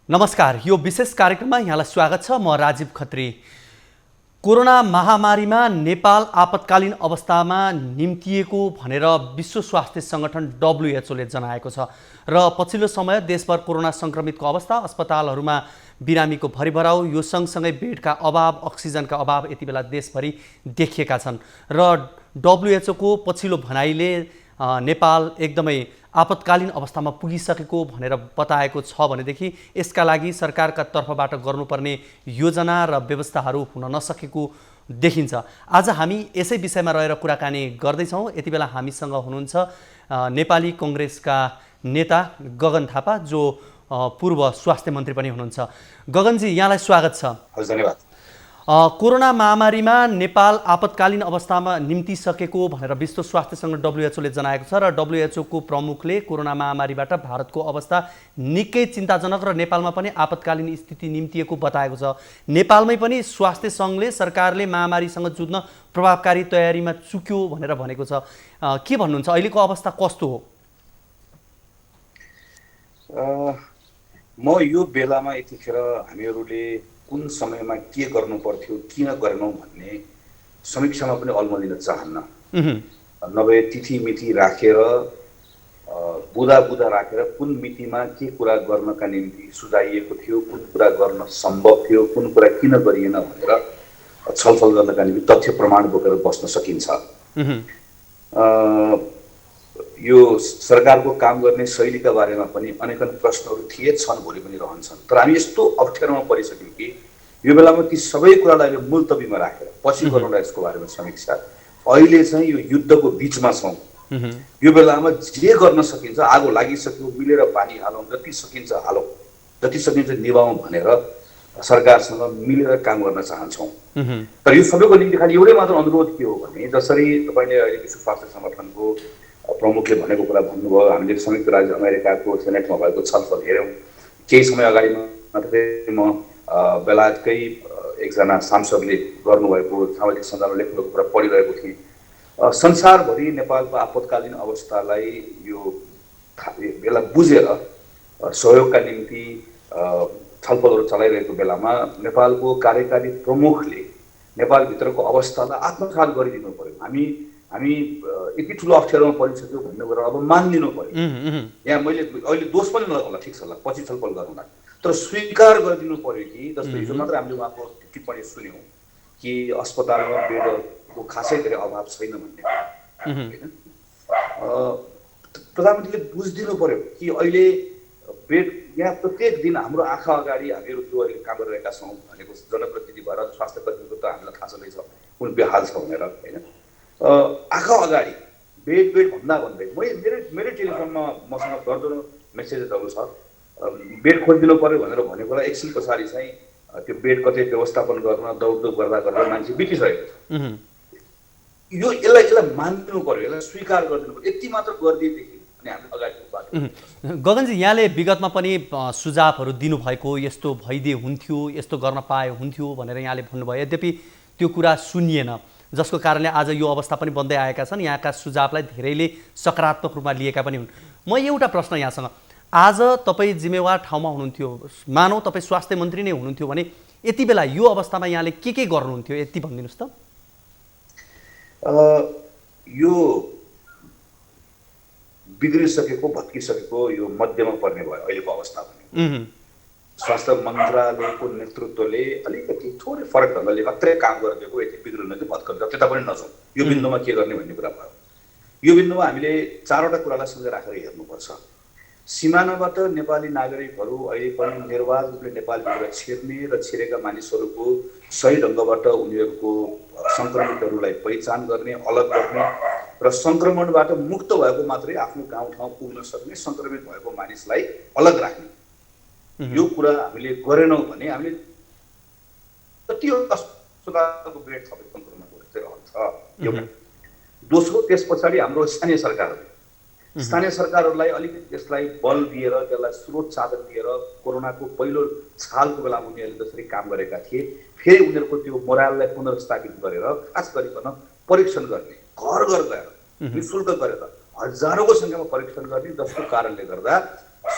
नमस्कार, यो विशेष कार्यक्रममा यहाँलाई स्वागत छ। म राजीव खत्री। कोरोना महामारीमा नेपाल आपतकालीन अवस्थामा निम्तिएको भनेर विश्व स्वास्थ्य सङ्गठन WHO ले जनाएको छ र पछिल्लो समय देशभर कोरोना संक्रमितको अवस्था, अस्पतालहरूमा बिरामीको भरिभराउ, यो सँगसँगै बेडका अभाव, अक्सिजनका अभाव यति बेला देशभरि देखिएका छन् र WHO को पछिल्लो भनाइले नेपाल एकदमै आपतकालीन अवस्थामा पुगिसकेको भनेर बताएको छ भनेदेखि यसका लागि सरकारका तर्फबाट गर्नुपर्ने योजना र व्यवस्थाहरू हुन नसकेको देखिन्छ। आज हामी यसै विषयमा रहेर कुराकानी गर्दैछौँ। यति बेला हामीसँग हुनुहुन्छ नेपाली कङ्ग्रेसका नेता गगन थापा, जो पूर्व स्वास्थ्य मन्त्री पनि हुनुहुन्छ। गगनजी, यहाँलाई स्वागत छ। धन्यवाद। कोरोना महामारीमा नेपाल आपतकालीन अवस्थामा निम्तिसकेको भनेर विश्व स्वास्थ्य सङ्गठन WHO ले जनाएको छ र WHO को प्रमुखले कोरोना महामारीबाट भारतको अवस्था निकै चिन्ताजनक र नेपालमा पनि आपतकालीन स्थिति निम्तिएको बताएको छ। नेपालमै पनि स्वास्थ्य सङ्घले सरकारले महामारीसँग जुझ्न प्रभावकारी तयारीमा चुक्यो भनेर भनेको छ। के भन्नुहुन्छ, अहिलेको अवस्था कस्तो हो? म यो बेलामा यतिखेर हामीहरूले कुन समयमा के गर्नु पर्थ्यो, किन गरेनौँ भन्ने समीक्षामा पनि अल्मलिन चाहन्न। नभए तिथि मिति राखेर बुधा राखेर कुन मितिमा के कुरा गर्नका निम्ति सुझाइएको थियो, कुन कुरा गर्न सम्भव थियो, कुन कुरा किन गरिएन भनेर छलफल गर्नका निम्ति तथ्य प्रमाण बोकेर बस्न सकिन्छ। यो सरकारको काम गर्ने शैलीका बारेमा पनि अनेकन प्रश्नहरू थिए, छन्, भोलि पनि रहन्छन्। तर हामी यस्तो अप्ठ्यारोमा परिसक्यौँ कि यो बेलामा ती सबै कुरालाई मुल्तवीमा राखेर पछि गरौँला यसको बारेमा समीक्षा। अहिले चाहिँ यो युद्धको बिचमा छौँ। यो बेलामा जे गर्न सकिन्छ, आगो लागिसक्यो, मिलेर पानी हालौँ, जति सकिन्छ हालौँ, जति सकिन्छ निभाउँ भनेर सरकारसँग मिलेर काम गर्न चाहन्छौँ। तर यो सबैको निम्ति खालि एउटै मात्र अनुरोध के हो भने, जसरी तपाईँले अहिले विश्व स्वास्थ्य सङ्गठनको प्रमुखले भनेको कुरा भन्नुभयो, हामीले संयुक्त राज्य अमेरिकाको सेनेटमा भएको छलफल हेऱ्यौँ। केही समय अगाडि मात्रै म बेलायतकै एकजना सांसदले गर्नुभएको सामाजिक सञ्जालमा लेख्नुभएको कुरा पढिरहेको थिएँ। संसारभरि नेपालको आपतकालीन अवस्थालाई यो बेला बुझेर सहयोगका निम्ति छलफलहरू चलाइरहेको बेलामा नेपालको कार्यकारी प्रमुखले नेपालभित्रको अवस्थालाई आत्मसात गरिदिनु पर्यो। हामी यति ठुलो अप्ठ्यारोमा परिसक्यो भन्ने कुरा अब मानिदिनु पर्यो। यहाँ मैले अहिले दोष पनि नलगाउँला, ठिक छ ल, पछि छलफल गरौँला, तर स्वीकार गरिदिनु पर्यो कि जस्तो हिजो मात्र हामीले उहाँको टिप्पणी सुन्यौँ कि अस्पतालमा बेडको खासै धेरै अभाव छैन भन्ने होइन। प्रधानमन्त्रीले बुझिदिनु पर्यो कि अहिले बेड यहाँ प्रत्येक दिन हाम्रो आँखा अगाडि हामीहरू जो अहिले काम गरिरहेका छौँ भनेको जनप्रतिनिधि भएर स्वास्थ्य कर्मीको त हामीलाई थाहा छँदैछ कुन बेहाल छ भनेर होइन। आँखा अगाडि बेड भन्दै मेरो टेलिफोनमा मसँग दर्जनौँ मेसेजहरू छ, बेड खोलिदिनु पर्यो भनेर भनेको एकछिन पछाडि चाहिँ त्यो बेड कतै व्यवस्थापन गर्न दौडधुप गर्दा मान्छे बितिसकेको छ। यसलाई मानिदिनु पर्यो, यसलाई स्वीकार गरिदिनु पर्यो। यति मात्र गरिदिएदेखि अनि हामी अगाडिको बाटो। गगनजी, यहाँले विगतमा पनि सुझावहरू दिनुभएको, यस्तो भइदिए हुन्थ्यो, यस्तो गर्न पाए हुन्थ्यो भनेर यहाँले भन्नुभयो। यद्यपि त्यो कुरा सुनिएन, जसको कारणले आज यो अवस्था पनि बन्दै आएका छन्। यहाँका सुझावलाई धेरैले सकारात्मक रूपमा लिएका पनि हुन्। म एउटा प्रश्न यहाँसँग, आज तपाईँ जिम्मेवार ठाउँमा हुनुहुन्थ्यो, मानौ तपाईँ स्वास्थ्य मन्त्री नै हुनुहुन्थ्यो भने यति बेला यो अवस्थामा यहाँले के गर्नुहुन्थ्यो, यति भनिदिनुहोस् त। यो बिग्रिसकेको, भत्किसकेको यो मध्यमा पर्ने भयो अहिलेको अवस्था पनि। स्वास्थ्य मन्त्रालयको नेतृत्वले अलिकति थोरै फरक ढङ्गले मात्रै काम गरिदिएको, यति बिग्रिनु कि भत्कन्छ त्यता पनि नजाउँ, यो बिन्दुमा के गर्ने भन्ने कुरा भयो। यो बिन्दुमा हामीले चारवटा कुरालाई सँगै राखेर हेर्नुपर्छ। सिमानाबाट नेपाली नागरिकहरू अहिले पनि निर्वाध रूपले नेपालभित्र छिर्ने र छिरेका मानिसहरूको सही ढङ्गबाट उनीहरूको सङ्क्रमितहरूलाई पहिचान गर्ने, अलग गर्ने र सङ्क्रमणबाट मुक्त भएको मात्रै आफ्नो गाउँठाउँ पुग्न सक्ने, सङ्क्रमित भएको मानिसलाई अलग राख्ने, यो कुरा हामीले गरेनौँ भने हामीले कति अस्पतालको बेड थपेको सङ्क्रमणको रहन्छ एउटा। दोस्रो, त्यस पछाडि हाम्रो स्थानीय सरकारहरूलाई अलिकति यसलाई बल दिएर, त्यसलाई स्रोत साधन दिएर कोरोनाको पहिलो छालको बेलामा उनीहरूले जसरी काम गरेका थिए, फेरि उनीहरूको त्यो मोराललाई पुनर्स्थापित गरेर खास गरिकन परीक्षण गर्ने, घर गएर निःशुल्क गरेर हजारौँको सङ्ख्यामा परीक्षण गर्ने, जसको कारणले गर्दा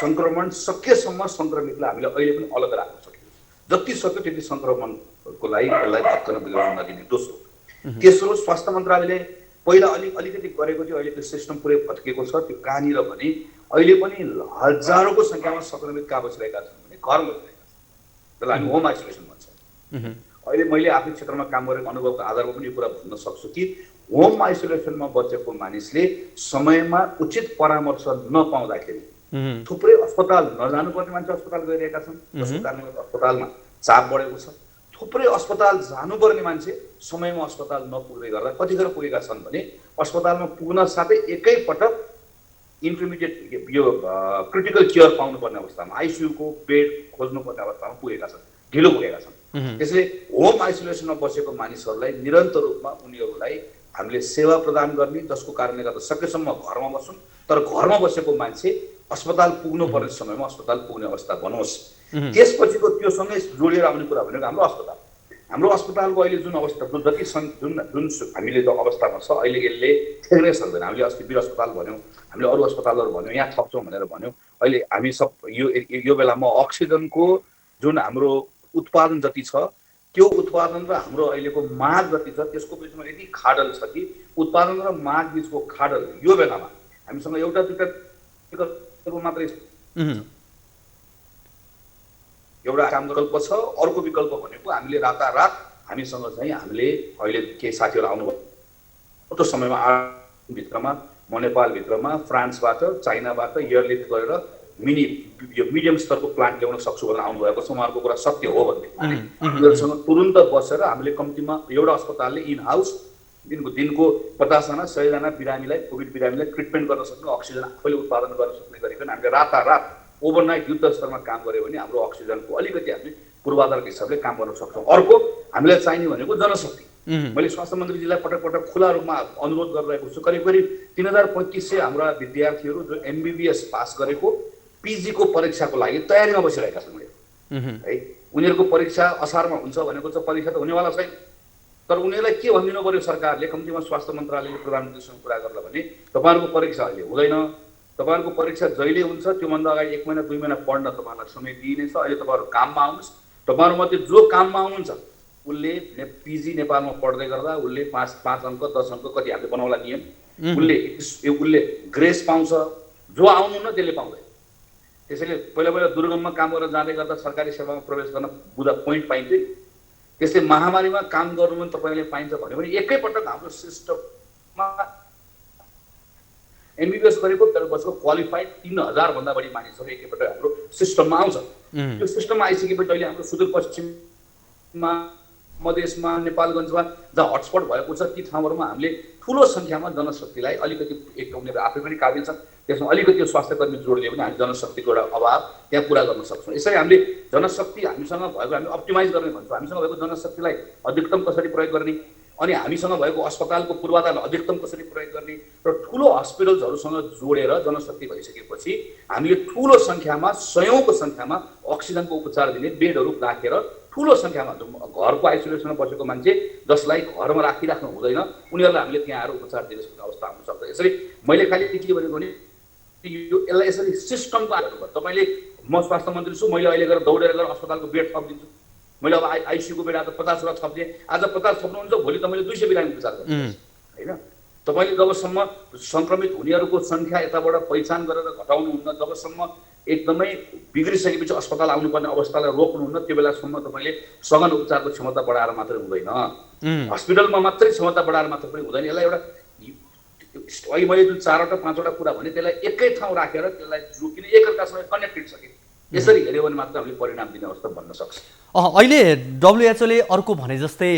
सङ्क्रमण सकेसम्म सङ्क्रमितलाई हामीले अहिले पनि अलग राख्न सकियो। जति सक्यो त्यति सङ्क्रमणको लागि यसलाई भत्कन बिगाउन नदिने। दोस्रो, तेस्रो, स्वास्थ्य मन्त्रालयले पहिला अलिकति गरेको थियो, अहिले त्यो सिस्टम पुरै भत्केको छ। त्यो कहाँनिर भने अहिले पनि हजारौँको सङ्ख्यामा सङ्क्रमित कहाँ बसिरहेका छन् भने घरमा बसिरहेका छन्। त्यसलाई हामी होम आइसोलेसन भन्छौँ। अहिले मैले आफ्नो क्षेत्रमा काम गरेको अनुभवको आधारमा पनि यो कुरा भन्न सक्छु कि होम आइसोलेसनमा बसेको मानिसले समयमा उचित परामर्श नपाउँदाखेरि थुप्रै अस्पताल नजानुपर्ने मान्छे अस्पताल गइरहेका छन्, जसको कारणले अस्पतालमा चाप बढेको छ। थुप्रै अस्पताल जानुपर्ने मान्छे समयमा अस्पताल नपुग्दै गर्दा कतिखेर पुगेका छन् भने अस्पतालमा पुग्न साथै एकैपटक इन्टरमिडिएट यो क्रिटिकल केयर पाउनुपर्ने अवस्थामा आइसियुको बेड खोज्नुपर्ने अवस्थामा पुगेका छन्, ढिलो पुगेका छन्। त्यसैले होम आइसोलेसनमा बसेको मानिसहरूलाई निरन्तर रूपमा उनीहरूलाई हामीले सेवा प्रदान गर्ने, जसको कारणले गर्दा सकेसम्म घरमा बसौँ, तर घरमा बसेको मान्छे अस्पताल पुग्नुपर्ने समयमा अस्पताल पुग्ने अवस्था बनोस्। त्यसपछिको त्योसँगै जोडेर आउने कुरा भनेको हाम्रो अस्पतालको अहिले जुन अवस्था जुन हामीले जो अवस्थामा छ अहिले यसले ठेक्नै सक्दैन। हामीले अस्ति वीर अस्पताल भन्यौँ, हामीले अरू अस्पतालहरू भन्यौँ, यहाँ थप्छौँ भनेर भन्यौँ। अहिले हामी सब यो बेलामा अक्सिजनको जुन हाम्रो उत्पादन जति छ त्यो उत्पादन र हाम्रो अहिलेको माग जति छ त्यसको बिचमा यति खाडल छ कि उत्पादन र माग बिचको खाडल यो बेलामा हामीसँग एउटा दुईटा विकल्प मात्रै एउटा काम विकल्प छ। अर्को विकल्प भनेको हामीले रातारात हामीसँग चाहिँ हामीले अहिले केही साथीहरू आउनुभयो त्यो समयमा भित्रमा म नेपालभित्रमा फ्रान्सबाट चाइनाबाट एयरलिफ्ट गरेर मिडियम स्तरको प्लान्ट ल्याउन सक्छु भनेर आउनुभएको छ। उहाँहरूको कुरा सत्य हो भने उनीहरूसँग तुरुन्त बसेर हामीले कम्तीमा एउटा अस्पतालले इन हाउस दिनको 50जना 100जना बिरामीलाई कोभिड बिरामीलाई ट्रिटमेन्ट गर्न सक्ने अक्सिजन आफैले उत्पादन गर्न सक्ने गरिकन हामीले रातारात ओभरनाइट युद्ध स्तरमा काम गऱ्यो भने हाम्रो अक्सिजनको अलिकति हामीले पूर्वाधारको हिसाबले काम गर्न सक्छौँ। अर्को हामीलाई चाहिने भनेको जनशक्ति। मैले स्वास्थ्य मन्त्रीजीलाई पटक पटक खुला रूपमा अनुरोध गरिरहेको छु। करिब 3500 हाम्रा विद्यार्थीहरू जो MBBS पास गरेको पिजीको परीक्षाको लागि तयारीमा बसिरहेका छन् है। उनीहरूको परीक्षा असारमा हुन्छ भनेको चाहिँ परीक्षा त हुनेवाला छैन, तर उनीहरूलाई के भनिदिनु पर्यो सरकारले, कम्तीमा स्वास्थ्य मन्त्रालयले प्रधानमन्त्रीसँग कुरा गर्दा भने तपाईँहरूको परीक्षा अहिले हुँदैन, तपाईँहरूको परीक्षा जहिले हुन्छ त्योभन्दा अगाडि 1 महिना 2 महिना पढ्न तपाईँहरूलाई समय दिइनेछ। अहिले तपाईँहरू काममा आउनुहोस्, तपाईँहरूमध्ये जो काममा आउनुहुन्छ उसले पिजी नेपालमा पढ्दै गर्दा उसले 5 अङ्क 10 अङ्क कति हामीले बनाउला नियम, उसले ग्रेस पाउँछ, जो आउनुहुन्न त्यसले पाउँदैन। त्यसैले पहिला दुर्गममा काम गरेर जाँदै गर्दा सरकारी सेवामा प्रवेश गर्न बुझा पोइन्ट पाइन्थ्यो। त्यसले महामारीमा काम गर्नु पनि तपाईँले पाइन्छ भन्यो भने एकैपटक हाम्रो सिस्टममा MBBS गरेको तर बसेको क्वालिफाइड 3000 भन्दा बढी मानिसहरू एकैपटक हाम्रो सिस्टममा आउँछ। त्यो सिस्टममा आइसकेपछि अहिले हाम्रो सुदूरपश्चिममा मधेसमा नेपालगञ्जमा जहाँ हटस्पट भएको छ ती ठाउँहरूमा हामीले ठुलो सङ्ख्यामा जनशक्तिलाई अलिकति एक उनीहरू आफै पनि काबिल छन्, त्यसमा अलिकति स्वास्थ्यकर्मी जोडिदियो भने हामी जनशक्तिको एउटा अभाव त्यहाँ पुरा गर्न सक्छौँ। यसरी हामीले जनशक्ति हामीसँग भएको हामी अप्टिमाइज गर्ने भन्छौँ। हामीसँग भएको जनशक्तिलाई अधिकतम कसरी प्रयोग गर्ने अनि हामीसँग भएको अस्पतालको पूर्वाधार अधिकतम कसरी प्रयोग गर्ने र ठुलो हस्पिटल्सहरूसँग जोडेर जनशक्ति भइसकेपछि हामीले ठुलो सङ्ख्यामा 100औँको सङ्ख्यामा अक्सिजनको उपचार दिने बेडहरू राखेर ठुलो सङ्ख्यामा घरको आइसोलेसनमा बसेको मान्छे जसलाई घरमा राखिराख्नु हुँदैन उनीहरूलाई हामीले त्यहाँ आएर उपचार दिन सक्ने अवस्था आउन सक्छ। यसरी मैले खालि के भनेको भने यो यसलाई यसरी सिस्टमको आधारमा तपाईँले म स्वास्थ्य मन्त्री छु, मैले अहिले गएर दौडेर गएर अस्पतालको बेड थपिदिन्छु, मैले अब आइसियुको बेड आज 50वटा थपिदिएँ, आज 50 थप्नुहुन्छ भोलि तपाईँले 200 बिरामी उपचार गर्नुहुन्छ होइन। तपाईँले जबसम्म सङ्क्रमित हुनेहरूको सङ्ख्या यताबाट पहिचान गरेर घटाउनुहुन्न, जबसम्म एकदमै बिग्रिसकेपछि अस्पताल आउनुपर्ने अवस्थालाई रोक्नुहुन्न त्यो बेलासम्म तपाईँले सघन उपचारको क्षमता बढाएर मात्रै हुँदैन, हस्पिटलमा मात्रै क्षमता बढाएर मात्रै पनि हुँदैन। यसलाई एउटा अहिले मैले जुन 4वटा 5वटा कुरा भने त्यसलाई एकै ठाउँ राखेर त्यसलाई जोकिने एकअर्कासँग कनेक्टेड छ कि यसरी हेऱ्यो भने मात्र हामीले परिणाम दिने अवस्था बन्न सक्छ। अहिले WHO ले अर्को भने जस्तै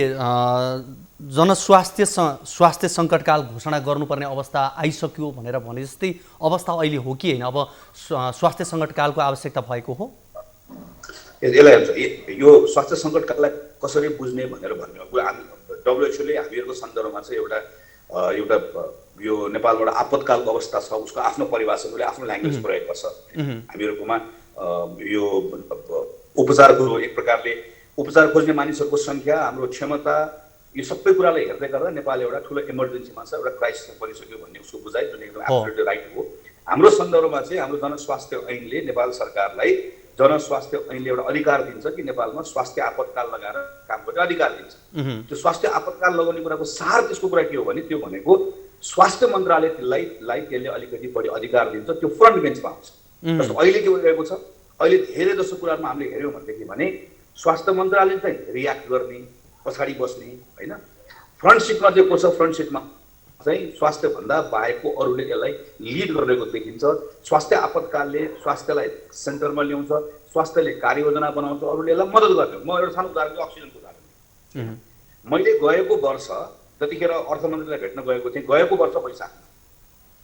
स्वास्थ्य सङ्कटकाल घोषणा गर्नुपर्ने अवस्था आइसक्यो भनेर भने जस्तै अवस्था अहिले हो कि होइन? अब स्वास्थ्य सङ्कटकालको आवश्यकता भएको हो? यसलाई यो स्वास्थ्य सङ्कटकाललाई कसरी बुझ्ने भनेर भन्ने WHO ले हामीहरूको सन्दर्भमा चाहिँ एउटा यो नेपालबाट आपतकालको अवस्था छ उसको आफ्नो परिभाषाले आफ्नो ल्याङ्ग्वेज प्रयोग गर्छ। हामीहरूकोमा यो उपचारको एक प्रकारले उपचार खोज्ने मानिसहरूको सङ्ख्या हाम्रो क्षमता यो सबै कुरालाई हेर्दै गर्दा नेपाल एउटा ठुलो इमर्जेन्सीमा छ, एउटा क्राइसिसमा परिसक्यो भन्ने उसको बुझाइ जुन एकदम एब्सोल्युटली राइट हो। हाम्रो सन्दर्भमा चाहिँ हाम्रो जनस्वास्थ्य ऐनले नेपाल सरकारलाई जनस्वास्थ्य ऐनले एउटा अधिकार दिन्छ कि नेपालमा स्वास्थ्य आपतकाल लगाएर काम गर्ने अधिकार दिन्छ। त्यो स्वास्थ्य आपतकाल लगाउने कुराको सार त्यसको कुरा के हो भने त्यो भनेको स्वास्थ्य मन्त्रालयलाई त्यसले अलिकति बढी अधिकार दिन्छ, त्यो फ्रन्ट बेन्चमा आउँछ। जस्तो अहिले के भइरहेको छ, अहिले धेरै जसो कुरामा हामीले हेऱ्यौँ भनेदेखि भने स्वास्थ्य मन्त्रालय चाहिँ रियाक्ट गर्ने, पछाडि बस्ने होइन। फ्रन्ट सिटमा चाहिँ को छ, फ्रन्ट सिटमा चाहिँ स्वास्थ्यभन्दा बाहेकको अरूले यसलाई लिड गरेको देखिन्छ। स्वास्थ्य आपतकालले स्वास्थ्यलाई सेन्टरमा ल्याउँछ, स्वास्थ्यले कार्ययोजना बनाउँछ, अरूले यसलाई मद्दत गर्ने। म एउटा सानो उदाहरण अक्सिजनको उदाहरण, मैले गएको वर्ष जतिखेर अर्थमन्त्रीलाई भेट्न गएको थिएँ, गएको वर्ष वैशाखमा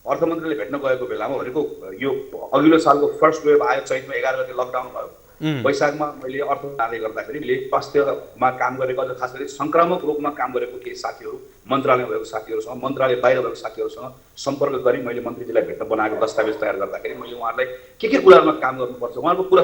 अर्थमन्त्रीले भेट्न गएको बेलामा भनेको यो अघिल्लो सालको फर्स्ट वेभ आयो, चैतमा 11 गते लकडाउन भयो, वैशाखमा मैले अर्थ जाँदै गर्दाखेरि स्वास्थ्यमा काम गरेको, अझ खास गरी संक्रामक रोगमा काम गरेको केही साथीहरू, मन्त्रालयमा भएको साथीहरूसँग, मन्त्रालय बाहिर भएको साथीहरूसँग सम्पर्क गरेँ। मैले मन्त्रीजीलाई भेट्न बनाएको दस्तावेज तयार गर्दाखेरि मैले उहाँहरूलाई के कुरामा काम गर्नुपर्छ उहाँहरूको कुरा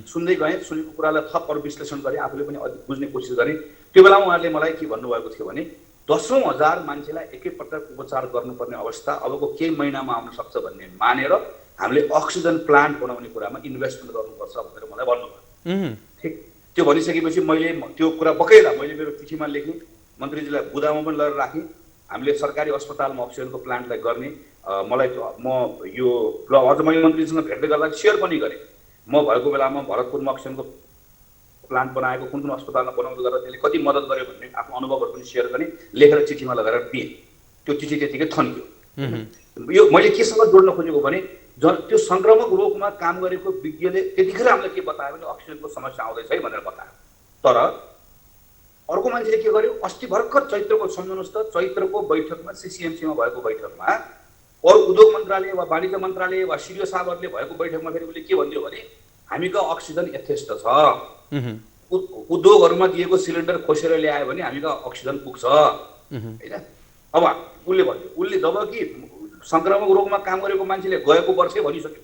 सुन्दै गएँ, सुनेको कुरालाई थप अरू विश्लेषण गरेँ, आफूले पनि बुझ्ने कोसिस गरेँ। त्यो बेलामा उहाँले मलाई के भन्नुभएको थियो भने 10,000 मान्छेलाई एकैपटक उपचार गर्नुपर्ने अवस्था अबको केही महिनामा आउन सक्छ भन्ने मानेर हामीले अक्सिजन प्लान्ट बनाउने कुरामा इन्भेस्टमेन्ट गर्नुपर्छ भनेर मलाई भन्नुभयो। ठिक, त्यो भनिसकेपछि मैले त्यो कुरा बकैदा मैले मेरो चिठीमा लेखेँ, मन्त्रीजीलाई बुदामा पनि लगेर राखेँ। हामीले सरकारी अस्पतालमा अक्सिजनको प्लान्टलाई गर्ने म यो अझ मैले मन्त्रीसँग भेट्दै गर्दा सेयर पनि गरेँ। म भएको बेलामा भरतपुरमा अक्सिजनको प्लान्ट बनाएको कुन कुन अस्पतालमा बनाउँदै गर्दा त्यसले कति मद्दत गर्यो भन्ने आफ्नो अनुभवहरू पनि सेयर गरेँ, लेखेर चिठीमा लगाएर दिएँ। त्यो चिठी त्यतिकै थन्क्यो। यो मैले केसँग जोड्न खोजेको भने त्यो संक्रामक रोगमा काम गरेको विज्ञले त्यतिखेर हामीलाई के बतायो भने अक्सिजनको समस्या आउँदैछ है भनेर बतायो। तर अर्को मान्छेले के गर्यो, अस्ति भर्खर चैत्रको सम्झनुहोस् त, चैत्रको बैठकमा सिसिएमसीमा भएको बैठकमा अरू उद्योग मन्त्रालय वा वाणिज्य मन्त्रालय वा सिडिओ साहबहरूले भएको बैठकमा फेरि उसले के भनिदियो भने हामीको अक्सिजन यथेष्ट छ, उद्योगहरूमा दिएको सिलिन्डर खोसेर ल्यायो भने हामीको अक्सिजन पुग्छ होइन। अब उसले जब कि संक्रामक रोगमा काम गरेको मान्छेले गएको वर्षै भनिसक्यो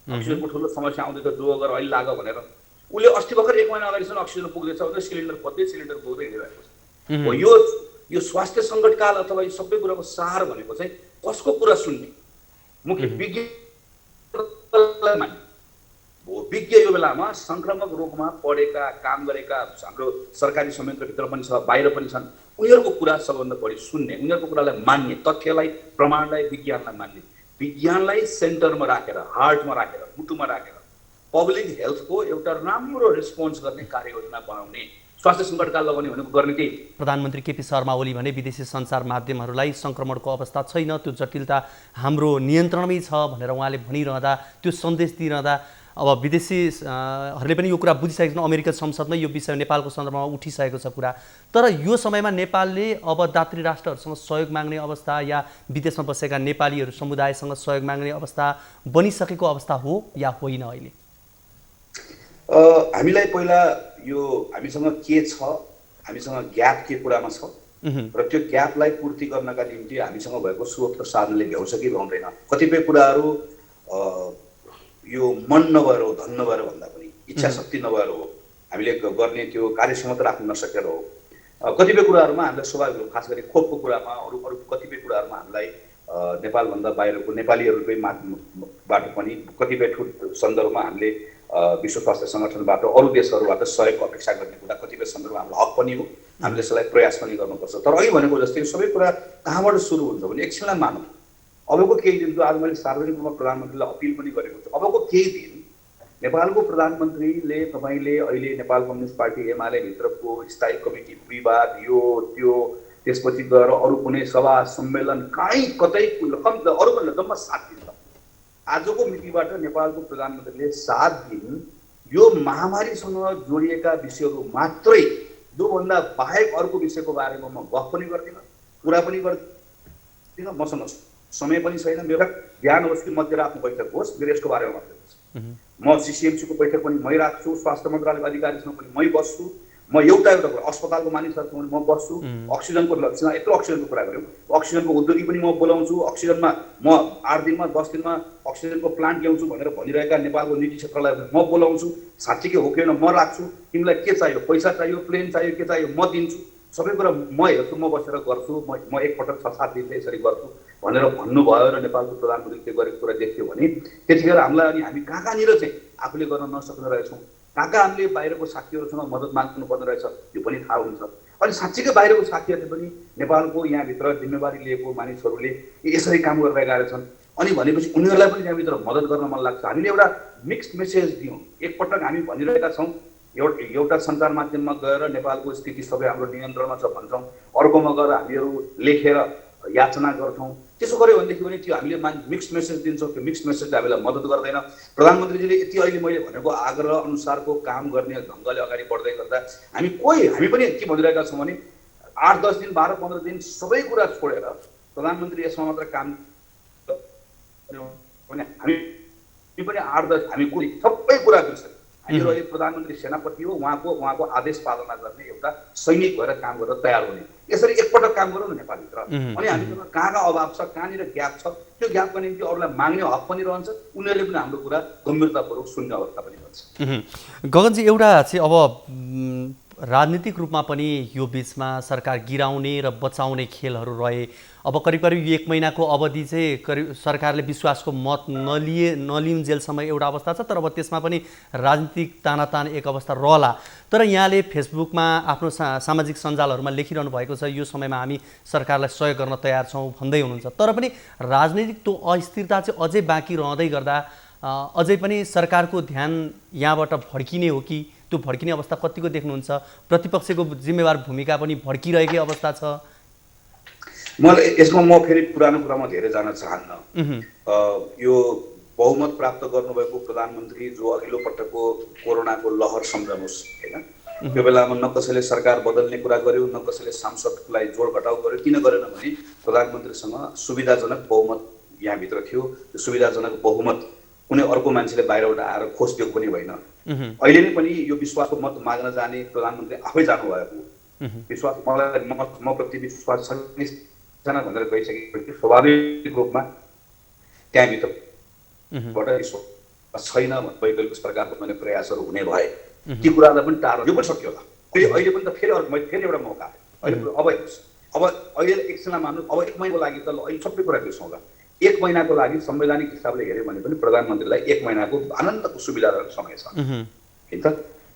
अक्सिजनको ठुलो समस्या आउँदैछ, जो अगर अहिले लाग भनेर उसले अस्ति भर्खर 1 महिना अगाडिसम्म अक्सिजन पुग्दैछ भने सिलिन्डर खोज्दै सिलिन्डर पुग्दै हिँडिरहेको छ। यो स्वास्थ्य सङ्कटकाल अथवा यो सबै कुराको सार भनेको चाहिँ कसको कुरा सुन्ने, मुख्य विज्ञलाई मान्ने। विज्ञ यो बेलामा संक्रामक रोगमा पढेका काम गरेका हाम्रो सरकारी संयन्त्रभित्र पनि छ, बाहिर पनि छन्, उनीहरूको कुरा सबभन्दा बढी सुन्ने, उनीहरूको कुरालाई मान्ने, तथ्यलाई, प्रमाणलाई, विज्ञानलाई मान्ने, विज्ञानलाई सेन्टरमा राखेर, हार्टमा राखेर, मुटुमा राखेर पब्लिक हेल्थको एउटा राम्रो रेस्पोन्स गर्ने कार्ययोजना बनाउने, स्वास्थ्य सङ्कटकाल लगाउने भनेको गर्ने त्यही। प्रधानमन्त्री केपी शर्मा ओली भने विदेशी सञ्चार माध्यमहरूलाई सङ्क्रमणको अवस्था छैन, त्यो जटिलता हाम्रो नियन्त्रणमै छ भनेर उहाँले भनिरहँदा, त्यो सन्देश दिइरहँदा अब विदेशीहरूले पनि यो कुरा बुझिसकेको छन्। अमेरिकन संसदमै यो विषय नेपालको सन्दर्भमा उठिसकेको छ कुरा। तर यो समयमा नेपालले अब दात्री राष्ट्रहरूसँग सहयोग माग्ने अवस्था या विदेशमा बसेका नेपालीहरू समुदायसँग सहयोग माग्ने अवस्था बनिसकेको अवस्था हो या होइन? अहिले हामीलाई पहिला यो हामीसँग के छ, हामीसँग ग्याप के कुरामा छ र त्यो ग्यापलाई पूर्ति गर्नका निम्ति हामीसँग भएको स्रोत र साधनले भ्याउँछ कि भ्याउँदैन। कतिपय कुराहरू यो मन नभएर हो, धन नभएर भन्दा पनि इच्छा शक्ति नभएर हो, हामीले गर्ने त्यो कार्यक्षमता राख्न नसकेर हो। कतिपय कुराहरूमा हामीलाई स्वाभाविक हो, खास गरी खोपको कुरामा, अरू कतिपय कुराहरूमा हामीलाई नेपालभन्दा बाहिरको नेपालीहरूकै बाट पनि कतिपय सन्दर्भमा हामीले विश्व स्वास्थ्य सङ्गठनबाट अरू देशहरूबाट सहयोग अपेक्षा गर्ने कुरा कतिपय सन्दर्भमा हाम्रो हक पनि हो, हामीले यसलाई प्रयास पनि गर्नुपर्छ। तर अहिले भनेको जस्तै सबै कुरा कहाँबाट सुरु हुन्छ भने एकछिनलाई मानौँ, अबको केही दिन, जो आज मैले सार्वजनिक रूपमा प्रधानमन्त्रीलाई अपिल पनि गरेको छु, अबको केही दिन नेपालको प्रधानमन्त्रीले तपाईँले अहिले नेपाल कम्युनिस्ट पार्टी एमाले भित्रको स्थायी कमिटी विवाद यो त्यो त्यसपछि गएर अरू कुनै सभा सम्मेलन कहीँ कतै अरूभन्दा जम्मा 7 दिन, आजको मितिबाट नेपालको प्रधानमन्त्रीले 7 दिन यो महामारीसँग जोडिएका विषयहरू मात्रै, जोभन्दा बाहेक अर्को विषयको बारेमा म गफ पनि गर्दिनँ, कुरा पनि गर्दिनँ, मसँग समय पनि छैन। मेरो बिहान होस् कि मध्यरातको बैठक होस्, मेरो यसको बारेमा मात्रै होस्। म सिसिएमसीको बैठक पनि मै राख्छु, स्वास्थ्य मन्त्रालयको अधिकारीसँग पनि मै बस्छु, म एउटा कुरा अस्पतालको मानिसहरूसँग पनि म बस्छु। अक्सिजनको लक्षण, यत्रो अक्सिजनको कुरा गऱ्यौँ, अक्सिजनको उद्योगी पनि म बोलाउँछु, अक्सिजनमा म 8 दिनमा 10 दिनमा अक्सिजनको प्लान्ट ल्याउँछु भनेर भनिरहेका नेपालको निजी क्षेत्रलाई म बोलाउँछु। साँच्चीकै हो कि होइन म राख्छु, तिमीलाई के चाहियो, पैसा चाहियो, प्लेन चाहियो, के चाहियो म दिन्छु, सबै कुरा म हेर्छु, म बसेर गर्छु। म एकपटक 6-7 दिनले यसरी गर्छु। भनेर भन्नुभयो र नेपालको प्रधानमन्त्रीले गरेको कुरा देखियो भने त्यतिखेर हामीलाई अनि हामी कहाँनिर चाहिँ आफूले गर्न नसक्ने रहेछौँ, कहाँ हामीले बाहिरको साथीहरूसँग मद्दत माग्नु पर्ने रहेछ यो पनि थाहा हुन्छ। अनि साँच्चीकै बाहिरको साथीहरूले पनि नेपालको यहाँभित्र जिम्मेवारी लिएको मानिसहरूले यसरी काम गरिरहेका रहेछन्। अनि भनेपछि उनीहरूलाई पनि त्यहाँभित्र मद्दत गर्न मन लाग्छ। हामीले एउटा मिक्स्ड मेसेज दियौँ। एकपटक हामी भनिरहेका छौँ एउटा सञ्चार माध्यममा गएर नेपालको स्थिति सबै हाम्रो नियन्त्रणमा छ भन्छौँ, अर्कोमा गएर हामीहरू लेखेर याचना गर्छौँ। त्यसो गऱ्यो भनेदेखि पनि त्यो हामीले मिक्स्ड मेसेज दिन्छौँ, त्यो मिक्स्ड मेसेजले हामीलाई मद्दत गर्दैन। प्रधानमन्त्रीजीले यति अहिले मैले भनेको आग्रह अनुसारको काम गर्ने ढङ्गले अगाडि बढ्दै गर्दा हामी पनि के भनिरहेका छौँ भने 8-10 दिन 12-15 दिन सबै कुरा छोडेर प्रधानमन्त्री यसमा मात्र काम भने हामी पनि 8-10 हामी सबै कुरा बिर्छौँ। हामीहरू अहिले प्रधानमन्त्री सेनापति हो, उहाँको आदेश पालना गर्ने एउटा सैनिक भएर काम गरेर तयार हुने। यसरी एकपटक काम गरौँ न नेपालभित्र। अनि हामीसँग कहाँ अभाव छ, कहाँनिर ग्याप छ, त्यो ग्यापको निम्ति अरूलाई माग्ने हक पनि रहन्छ, उनीहरूले पनि हाम्रो कुरा गम्भीरतापूर्वक सुन्ने अवस्था पनि हुन्छ। गगनजी, एउटा चाहिँ अब राजनीतिक रूपमा पनि यो बिचमा सरकार गिराउने र बचाउने खेलहरू रहे। अब करिब 1 महिनाको अवधि चाहिँ सरकारले विश्वासको मत नलिउन्जेलसम्म एउटा अवस्था छ, तर अब त्यसमा पनि राजनीतिक तानातान एक अवस्था रहला। तर यहाँले फेसबुकमा आफ्नो सामाजिक सञ्जालहरूमा लेखिरहनु भएको छ यो समयमा हामी सरकारलाई सहयोग गर्न तयार छौँ भन्दै हुनुहुन्छ। तर पनि राजनीतिक त्यो अस्थिरता चाहिँ अझै बाँकी रहँदै गर्दा अझै पनि सरकारको ध्यान यहाँबाट भड्किने हो कि त्यो भड्किने अवस्था कतिको देख्नुहुन्छ? प्रतिपक्षको जिम्मेवार भूमिका पनि भड्किरहेकै अवस्था छ। मलाई यसमा म फेरि पुरानो कुरामा धेरै जान चाहन्न। यो बहुमत प्राप्त गर्नुभएको प्रधानमन्त्री जो अघिल्लो पटकको कोरोनाको लहर सम्झनुहोस् होइन, त्यो बेलामा न कसैले सरकार बदल्ने कुरा गर्यो, न कसैले सांसदलाई जोड घटाउ गर्यो। किन गरेन भने प्रधानमन्त्रीसँग सुविधाजनक बहुमत यहाँभित्र थियो। त्यो सुविधाजनक बहुमत कुनै अर्को मान्छेले बाहिरबाट आएर खोजिदिएको पनि होइन। अहिले नै पनि यो विश्वासको मत माग्न जाने प्रधानमन्त्री आफै जानुभएको विश्वास म प्रति विश्वास छैन भनेर गइसकेपछि स्वाभाविक रूपमा त्यहाँभित्रबाट छैन वैकल्पिक सरकारको पनि प्रयासहरू हुने भए ती कुरालाई पनि टाढो यो पनि सक्यो होला। अहिले पनि त फेरि एउटा मौका अब अहिले एकछिनमा मान्नु, अब 1 महिनाको लागि त अहिले सबै कुरा बिर्सौँ ल। 1 महिनाको लागि संवैधानिक हिसाबले हेऱ्यो भने पनि प्रधानमन्त्रीलाई 1 महिनाको आनन्दको सुविधाजनक समय छ। ठिक छ,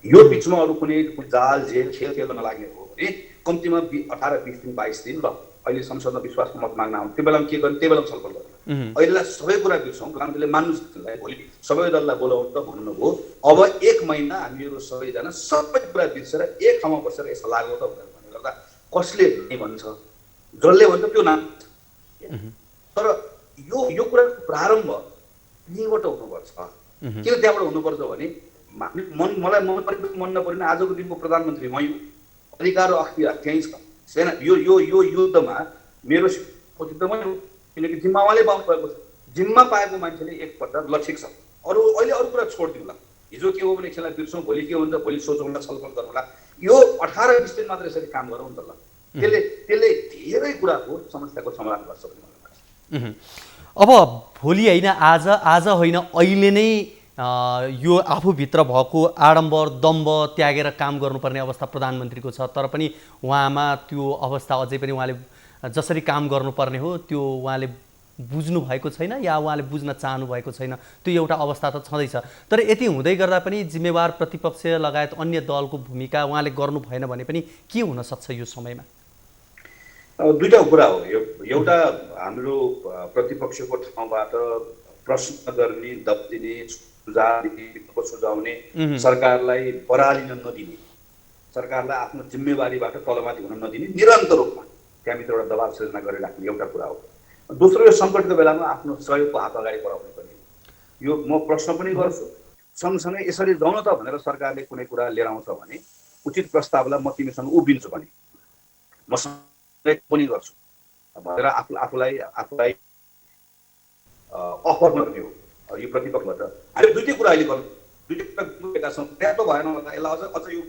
यो बिचमा अरू कुनै जाल जेल खेल नलाग्ने हो भने कम्तीमा 18-20 दिन 22 दिन ल अहिले संसदमा विश्वासको मत माग्न आउँ, त्यो बेलामा के गर्ने, त्यो बेलामा छलफल गर्नु। अहिलेलाई सबै कुरा बिर्सौँ, प्रधानमन्त्रीले मान्नुहोस् भोलि सबै दललाई बोलाउनु त भन्नुभयो। अब 1 महिना हामीहरू सबैजना सबै कुरा बिर्सेर एक ठाउँमा बसेर यसो लाग्यो त भन्ने गर्दा कसले भन्छ, जसले भन्छ त्यो नाम। तर यो कुराको प्रारम्भ यहीँबाट हुनुपर्छ। किन त्यहाँबाट हुनुपर्छ भने मलाई मन नपरेन आजको दिनको प्रधानमन्त्री मै हुँ, अधिकार र अख्तियार त्यहीँ छ। सेना यो युद्धमा मेरो त मै हुँ, किनकि जिम्मा उहाँले पाउनु भएको छ। जिम्मा पाएको मान्छेले एकपल्ट ल ठिक छ, अहिले अरू कुरा छोडिदिउँ ल। हिजो के हो भने एकछिनलाई बिर्सौँ, भोलि के हुन्छ भोलि सोचौँला, छलफल गरौँला। यो 18-20 दिन मात्र यसरी काम गरौँ नि त ल। त्यसले धेरै कुराको समस्याको समाधान गर्छ भन्ने मलाई लाग्छ। अब भोलि होइन आज होइन अहिले नै यो आफूभित्र भएको आडम्बर दम्ब त्यागेर काम गर्नुपर्ने अवस्था प्रधानमन्त्रीको छ। तर पनि उहाँमा त्यो अवस्था अझै पनि उहाँले जसरी काम गर्नुपर्ने हो त्यो उहाँले बुझ्नु भएको छैन या उहाँले बुझ्न चाहनु भएको छैन, त्यो एउटा अवस्था त छँदैछ। तर यति हुँदै गर्दा पनि जिम्मेवार प्रतिपक्ष लगायत अन्य दलको भूमिका उहाँले गर्नु भएन भने पनि के हुन सक्छ यो समयमा? दुईटा कुरा हो। एउटा हाम्रो प्रतिपक्षको ठाउँबाट प्रश्न गर्ने, दब्दिने, सुझाव सुझाउने, सरकारलाई बरालिन नदिने, सरकारलाई आफ्नो जिम्मेवारीबाट तलमाथि हुन नदिने, निरन्तर रूपमा त्यहाँभित्र एउटा दबाव सृजना गरिराख्ने एउटा कुरा हो। दोस्रो, यो सङ्कटको बेलामा आफ्नो सहयोगको हात अगाडि बढाउने पनि यो म प्रश्न पनि गर्छु। सँगसँगै यसरी जाउँ त भनेर सरकारले कुनै कुरा लिएर आउँछ भने उचित प्रस्तावलाई म तिमीसँग उभिन्छु भने म पनि गर्छु भनेर आफूलाई अफर गर्ने हो। यो प्रतिपक्षबाट हामी दुईटै कुरा अहिले गर्नु, दुईटै कुरा छौँ, पर्याप्त भएन होला, यसलाई अझ यो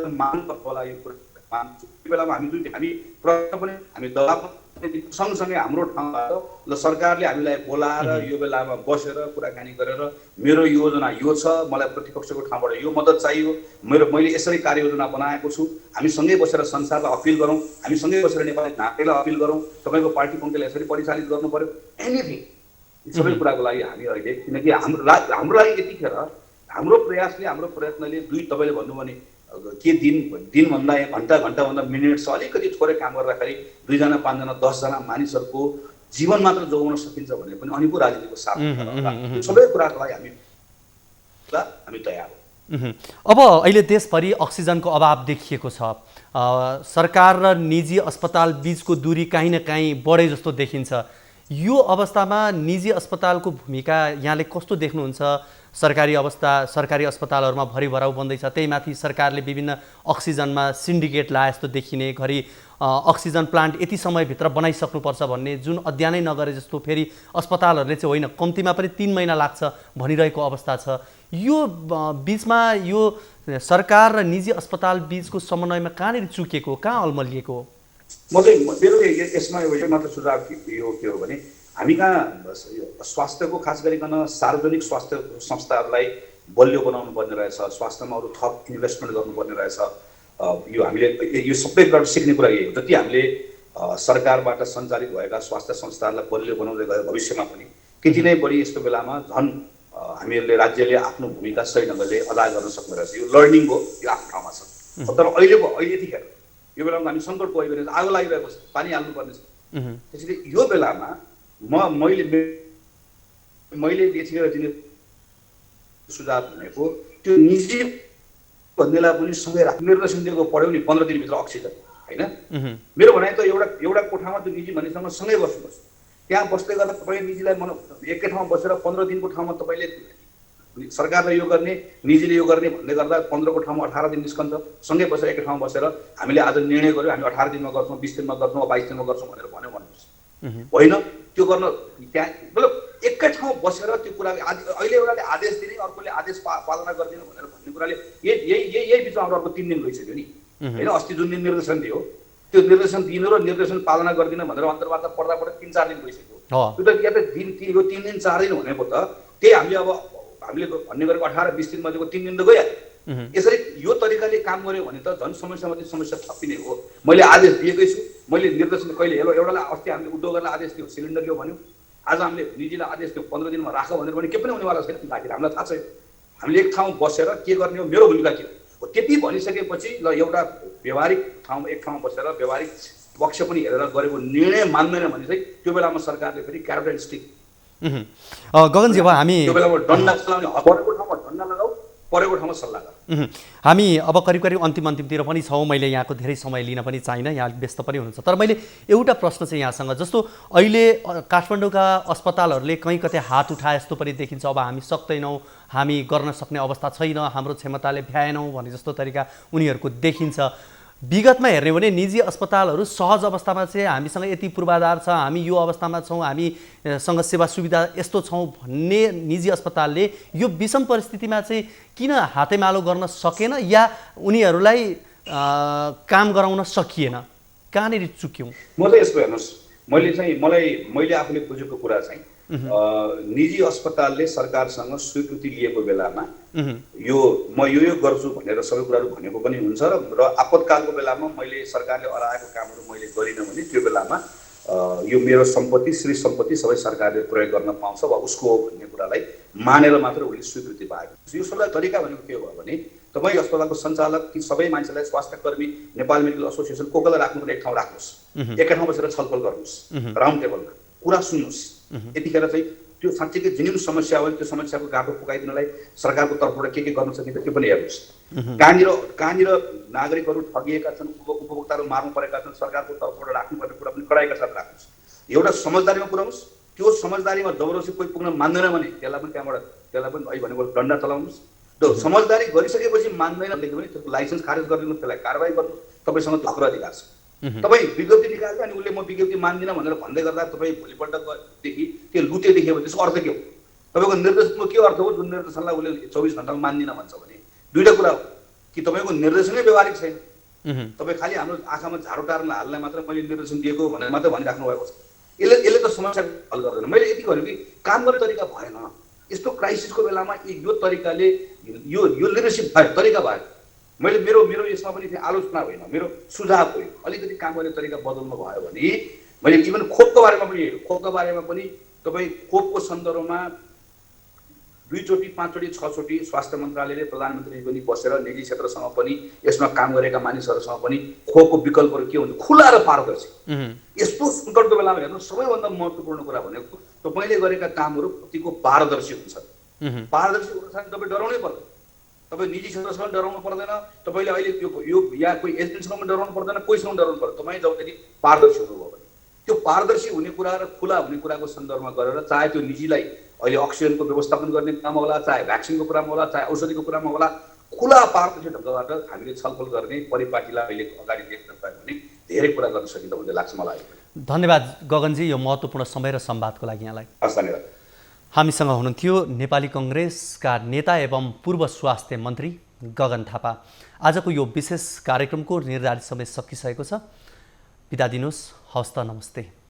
मान्नु होला। यो कुरा मान्छु, त्यो बेलामा हामी प्रश्न पनि हामी दबाब सँगसँगै हाम्रो ठाउँबाट ल सरकारले हामीलाई बोलाएर यो बेलामा बसेर कुराकानी गरेर मेरो योजना यो छ, मलाई प्रतिपक्षको ठाउँबाट यो मद्दत चाहियो, मैले यसरी कार्ययोजना बनाएको छु, हामी सँगै बसेर संसारलाई अपिल गरौँ, हामी सँगै बसेर नेपाली नागरिकलाई अपिल गरौँ, तपाईँको पार्टी पङ्क्तिलाई यसरी परिचालित गर्नु पर्यो, एनिथिङ सबै कुराको लागि हामी अहिले, किनकि हाम्रो लागि यतिखेर हाम्रो प्रयासले हाम्रो प्रयत्नले तपाईँले भन्नु भने के दिनभन्दा घन्टाभन्दा मिनेट छ, अलिकति थोरै काम गर्दाखेरि 2 जना 5 जना 10 जना मानिसहरूको जीवन मात्र जोगाउन सकिन्छ भने पनि अनि पो राजनीतिको साथ सबै कुराको लागि हामी तयार हौँ। अब अहिले देशभरि अक्सिजनको अभाव देखिएको छ। सरकार र निजी अस्पताल बीचको दूरी काहीँ न काहीँ बढे जस्तो देखिन्छ। यो अवस्थामा निजी अस्पतालको भूमिका यहाँले कस्तो देख्नुहुन्छ? सरकारी अस्पतालहरूमा भरिभराउ बन्दैछ, त्यही माथि सरकारले विभिन्न अक्सिजनमा सिन्डिकेट लाए जस्तो देखिने, घरि अक्सिजन प्लान्ट यति समयभित्र बनाइसक्नुपर्छ भन्ने जुन अध्ययनै नगरे जस्तो, फेरि अस्पतालहरूले चाहिँ होइन कम्तीमा पनि 3 महिना लाग्छ भनिरहेको अवस्था छ। यो बिचमा यो सरकार र निजी अस्पताल बीचको समन्वयमा कहाँनिर चुकेको, कहाँ अल्मलिएको हो? मेरो यसमा मात्र सुझाव यो के हो भने हामी कहाँ स्वास्थ्यको खास गरिकन सार्वजनिक स्वास्थ्य संस्थाहरूलाई बलियो बनाउनु पर्ने रहेछ, स्वास्थ्यमा अरू थप इन्भेस्टमेन्ट गर्नुपर्ने रहेछ। यो हामीले यो सबै कुरा सिक्ने कुरा यही हो। जति हामीले सरकारबाट सञ्चालित भएका स्वास्थ्य संस्थाहरूलाई बलियो बनाउँदै गयो भविष्यमा पनि त्यति नै बढी यस्तो बेलामा झन् हामीहरूले राज्यले आफ्नो भूमिका सही ढङ्गले अदा गर्न सक्ने रहेछ। यो लर्निङ हो, यो आफ्नो ठाउँमा छ। तर अहिले यतिखेर यो बेलामा हामी सङ्कटको आइरहेको छ, आगो लागिरहेको छ, पानी हाल्नुपर्ने छ। त्यसैले यो बेलामा मैले यतिखेर दिने सुझाव भनेको त्यो निजी भन्नेलाई पनि सँगै राख्नु। निर्देशन दिएको पढ्यो नि 15 दिनभित्र अक्सिजन होइन। मेरो भनाइ त एउटा कोठामा त्यो निजी भन्नेसँग सँगै बस्नुहोस्। त्यहाँ बस्दै गर्दा तपाईँ निजीलाई एकै ठाउँमा बसेर 15 दिनको ठाउँमा तपाईँले सरकारले यो गर्ने निजीले यो गर्ने भन्दै गर्दा 15 को ठाउँमा 18 दिन निस्कन्छ। सँगै बसेर एकै ठाउँमा बसेर हामीले आज निर्णय गर्यौँ हामी 18 दिनमा गर्छौँ, 20 दिनमा गर्छौँ, 22 दिनमा गर्छौँ भनेर भन्नुहोस्। होइन, त्यो गर्न त्यहाँ मतलब एकै ठाउँ बसेर त्यो कुरा अहिले एउटाले आदेश दिने अर्कोले आदेश पालना गरिदिनु भनेर भन्ने कुराले यही बिचमा हाम्रो अर्को 3 दिन गइसक्यो नि होइन। अस्ति जुन दिन निर्देशन दियो त्यो निर्देशन दिनु र निर्देशन पालना गरिदिनु भनेर अन्तर्वार्ता पढ्दा 3-4 दिन गइसक्यो। त्यो त या त 3 दिन 4 दिन भनेको त त्यही हामीले भन्ने गरेको 18-20 दिन मध्येको 3 दिन त गइहाल्यो। यसरी यो तरिकाले काम गर्यो भने त झन् समस्यामाथि समस्या थपिने हो। मैले आदेश दिएकै छु, मैले निर्देशन कहिले एउटालाई अस्ति हामीले उद्योगहरूलाई आदेश दियो सिलिन्डर ल्याऊ भन्यो, आज हामीले निजीलाई आदेश दियो 15 दिनमा राख भनेर पनि के पनि हुनेवाला छैन। राखेर हामीलाई थाहा छैन हामीले एक ठाउँ बसेर के गर्ने हो, मेरो भूमिका के हो त्यति भनिसकेपछि ल एउटा व्यवहारिक ठाउँमा एक ठाउँमा बसेर व्यवहारिक पक्ष पनि हेरेर गरेको निर्णय मान्दैन भने चाहिँ त्यो बेलामा सरकारले फेरि क्यारेट एन्ड स्टिक गगनजी अब हामी त्यो बेलामा डन्डा चलाउने, परेको ठाउँमा डन्डा लगाऊ, परेको ठाउँमा सल्लाह गर। हामी अब करिब अन्तिमतिर पनि छौँ। मैले यहाँको धेरै समय लिन पनि चाहिनँ, यहाँ व्यस्त पनि हुनुहुन्छ। तर मैले एउटा प्रश्न चाहिँ यहाँसँग, जस्तो अहिले काठमाडौँका अस्पतालहरूले कहीँ कतै हात उठाए जस्तो पनि देखिन्छ। अब हामी सक्दैनौँ, हामी गर्न सक्ने अवस्था छैन, हाम्रो क्षमताले भ्याएनौँ भने जस्तो तरिका उनीहरूको देखिन्छ। विगतमा हेर्ने हो भने निजी अस्पतालहरू सहज अवस्थामा चाहिँ हामीसँग यति पूर्वाधार छ, हामी यो अवस्थामा छौँ, हामीसँग सेवा सुविधा यस्तो छौँ भन्ने निजी अस्पतालले यो विषम परिस्थितिमा चाहिँ किन हातेमालो गर्न सकेन या उनीहरूलाई काम गराउन सकिएन? कहाँनिर चुक्यौँ? म त यसो हेर्नुहोस्, मैले आफूले बुझेको कुरा चाहिँ निजी अस्पतालले सरकारसँग स्वीकृति लिएको बेलामा यो म यो गर्छु भनेर सबै कुराहरू भनेको पनि हुन्छ र आपतकालको बेलामा मैले सरकारले अराएको कामहरू मैले गरिनँ भने त्यो बेलामा यो मेरो सम्पत्ति श्री सम्पत्ति सबै सरकारले प्रयोग गर्न पाउँछ वा उसको हो भन्ने कुरालाई मानेर मात्र उसले स्वीकृति पाएको। यो सबै तरिका भनेको के हो भने तपाईँ अस्पतालको सञ्चालक ती सबै मान्छेलाई स्वास्थ्यकर्मी नेपाल मेडिकल एसोसिएसन को कसलाई राख्नु एक ठाउँ राख्नुहोस्, एकै ठाउँ बसेर छलफल गर्नुहोस्, राउन्ड टेबलमा कुरा सुन्नुहोस्। यतिखेर चाहिँ त्यो साँच्चैकै जुन समस्या हो त्यो समस्याको गाटो पुगाइदिनलाई सरकारको तर्फबाट के गर्न सकिन्छ त्यो पनि हेर्नुहोस्। कहाँनिर नागरिकहरू ठगिएका छन्, उपभोक्ताहरू मार्नु परेका छन्, सरकारको तर्फबाट राख्नुपर्ने कुरा पनि कडाइका साथ राख्नुहोस्। एउटा समझदारीमा पुर्याउनुहोस्। त्यो समझदारीमा जबरजस्ती कोही पुग्न मान्दैन भने त्यसलाई पनि अहिले भनेको डन्डा चलाउनुहोस्। समझदारी गरिसकेपछि मान्दैन भने त्यसको लाइसेन्स खारेज गरिदिनुहोस्, त्यसलाई कारबाही गर्नुहोस्। तपाईँसँग हक अधिकार छ। तपाईँ विज्ञप्ति निकाल्छ अनि उसले म विज्ञप्ति मान्दिनँ भनेर भन्दै गर्दा तपाईँ भोलिपल्टदेखि त्यो लुते देख्यो भने त्यसको अर्थ के हो? तपाईँको निर्देशनको के अर्थ हो? जुन निर्देशनलाई उसले 24 घण्टामा मान्दिनँ भन्छ भने दुईवटा कुरा हो कि तपाईँको निर्देशनै व्यवहारिक छैन तपाईँ खालि हाम्रो आँखामा झाडो टार्न हाल्न मात्र मैले निर्देशन दिएको भनेर मात्रै भनिराख्नु भएको छ। यसले त समस्या हल गर्दैन। मैले यति भन्नु कि काम गर्ने तरिका भएन। यस्तो क्राइसिसको बेलामा यो तरिकाले यो लिडरसिप भयो, तरिका भयो। मैले मेरो यसमा पनि आलोचना होइन, मेरो सुझाव हो। अलिकति काम गर्ने तरिका बदल्नु भयो भने मैले इभन खोपको बारेमा पनि तपाईँ खोपको सन्दर्भमा 2 चोटि 5 चोटि 6 चोटि स्वास्थ्य मन्त्रालयले प्रधानमन्त्री पनि बसेर निजी क्षेत्रसँग पनि यसमा काम गरेका मानिसहरूसँग पनि खोपको विकल्पहरू के हुन्छ खुला र पारदर्शी। यस्तो सङ्कटको बेलामा हेर्नु सबैभन्दा महत्त्वपूर्ण कुरा भनेको तपाईँले गरेका कामहरू कतिको पारदर्शी हुन्छ। पारदर्शी हुन छ भने तपाईँ डराउनै पर्दैन। तपाईँ निजी क्षेत्रसँग डराउनु पर्दैन, तपाईँले अहिले यो या कोही एजेन्टसँग पनि डराउनु पर्दैन, कोहीसँग डराउनु पर्दैन। तपाईँ जबदेखि पारदर्शी हुनुभयो भने त्यो पारदर्शी हुने कुरा र खुला हुने कुराको सन्दर्भमा गरेर चाहे त्यो निजीलाई अहिले अक्सिजनको व्यवस्थापन गर्ने कुरामा होला, चाहे भ्याक्सिनको कुरामा होला, चाहे औषधिको कुरामा होला, खुला पारदर्शी ढङ्गबाट हामीले छलफल गर्ने परिपाटीलाई अहिले अगाडि देख्न पायो भने धेरै कुरा गर्न सकिन्छ भन्ने लाग्छ मलाई। धन्यवाद गगनजी यो महत्त्वपूर्ण समय र संवादको लागि यहाँलाई। हस्, धन्यवाद। हामीसँग हुनुहुन्थ्यो नेपाली कङ्ग्रेसका नेता एवं पूर्व स्वास्थ्य मन्त्री गगन थापा। आजको यो विशेष कार्यक्रमको निर्धारित समय सकिसकेको छ। बिदा दिनुहोस्। हवस् त, नमस्ते।